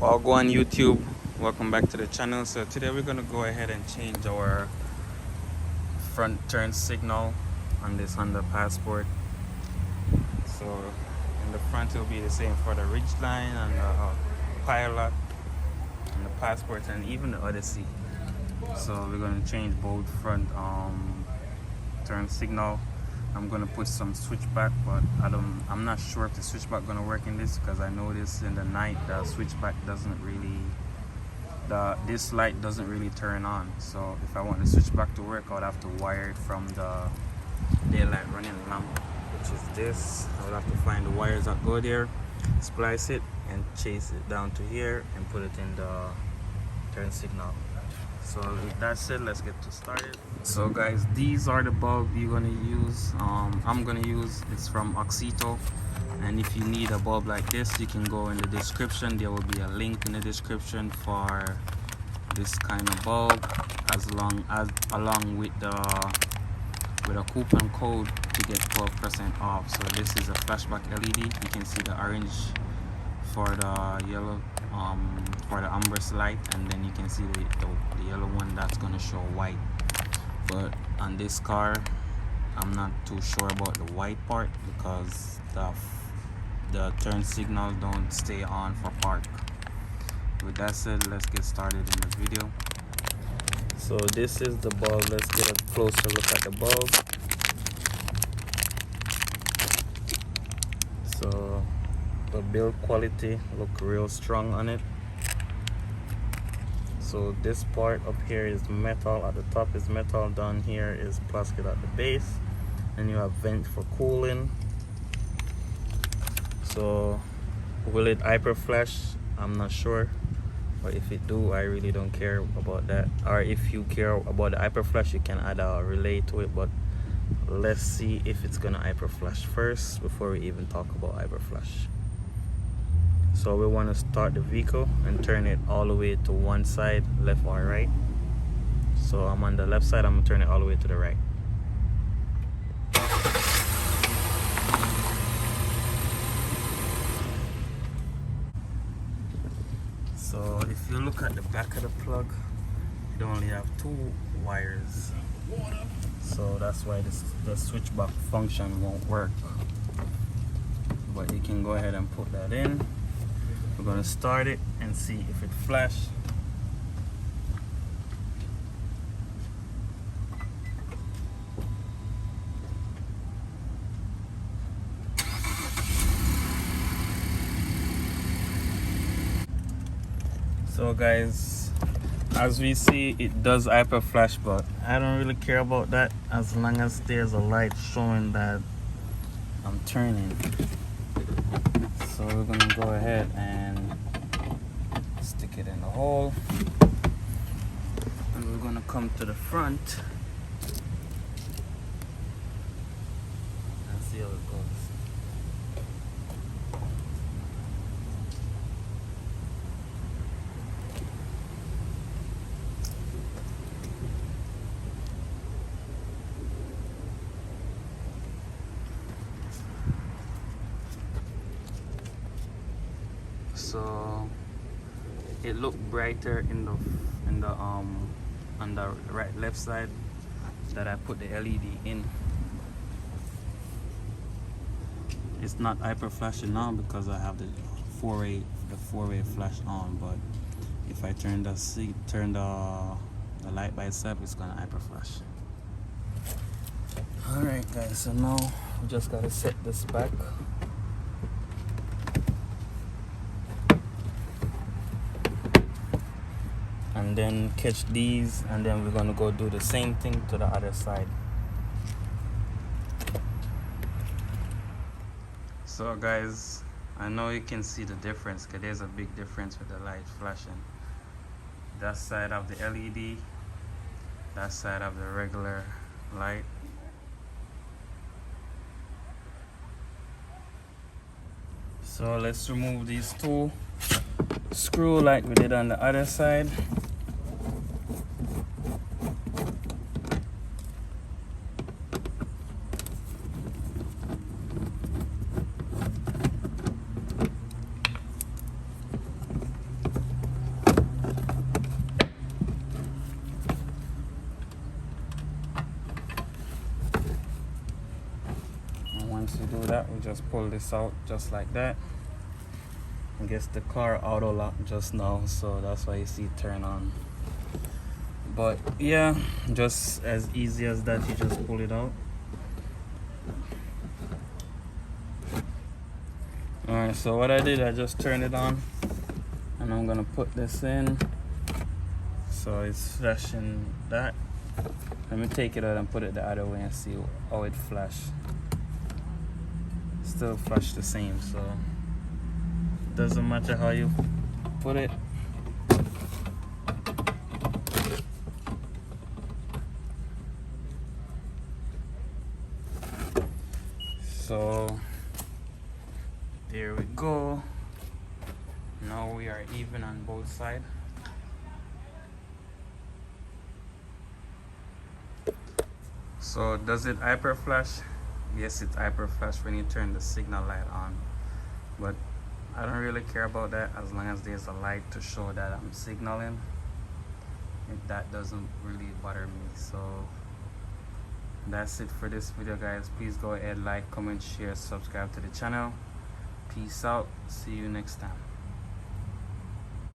Go on YouTube. Welcome back to the channel. So today we're gonna go ahead and change our front turn signal on this Honda Passport. So in the front it'll be the same for the Ridgeline and the Pilot and the Passport and even the Odyssey. So we're gonna change both front turn signal. I'm gonna put some switchback, but I'm not sure if the switchback gonna work in this, because I noticed in the night the switchback doesn't really, this light doesn't really turn on. So if I want the switchback to work, I would have to wire it from the daylight running lamp, which is this. I would have to find the wires that go there, splice it and chase it down to here and put it in the turn signal. So with that said, let's get to started. So guys, these are the bulbs you're gonna use. I'm gonna use, it's from Oxito, and if you need a bulb like this, you can go in the description. There will be a link in the description for this kind of bulb, along with a coupon code to get 12% off. So this is a flashback LED. You can see the orange for the yellow, for the amber's light, and then you can see the yellow one that's gonna show white. But on this car, I'm not too sure about the white part, because the turn signal don't stay on for park. With that said, let's get started in the video. So this is the bulb. Let's get a closer look at the bulb. So the build quality look real strong on it. So this part up here is metal, at the top is metal, down here is plastic at the base, and you have vent for cooling. So will it hyper flash? I'm not sure, but if it do, I really don't care about that. Or if you care about the hyper flash, you can add a relay to it, but let's see if it's gonna hyper flash first before we even talk about hyper flash. So we want to start the vehicle and turn it all the way to one side, left or right. So I'm on the left side, I'm gonna turn it all the way to the right. So if you look at the back of the plug, it only have 2 wires. So that's why the switchback function won't work. But you can go ahead and put that in. We're gonna start it and see if it flashes. So guys, as we see, it does hyper flash, but I don't really care about that as long as there's a light showing that I'm turning. So we're gonna go ahead and stick it in the hole, and we're gonna come to the front and see how it goes. So it looked brighter in the on the left side that I put the LED in. It's not hyper flashing now because I have the four-way flash on, but if I turn the light by itself, it's gonna hyper flash. Alright guys, so now we just gotta set this back. And then catch these, and then we're gonna go do the same thing to the other side. So guys, I know you can see the difference, because there's a big difference with the light flashing. That side of the LED, that side of the regular light. So let's remove these 2 screws like we did on the other side. that, we just pull this out just like that. I guess the car auto lock just now, so that's why you see it turn on. But yeah, just as easy as that, you just pull it out. Alright, so what I did, I just turned it on, and I'm gonna put this in. So it's flashing that. Let me take it out and put it the other way and see how it flash. Still flash the same, so doesn't matter how you put it. So there we go. Now we are even on both sides. So does it hyper flash? Yes, it's hyper flash when you turn the signal light on, but I don't really care about that as long as there's a light to show that I'm signaling. That doesn't really bother me. So that's it for this video, guys. Please go ahead, like, comment, share, subscribe to the channel. Peace out. See you next time.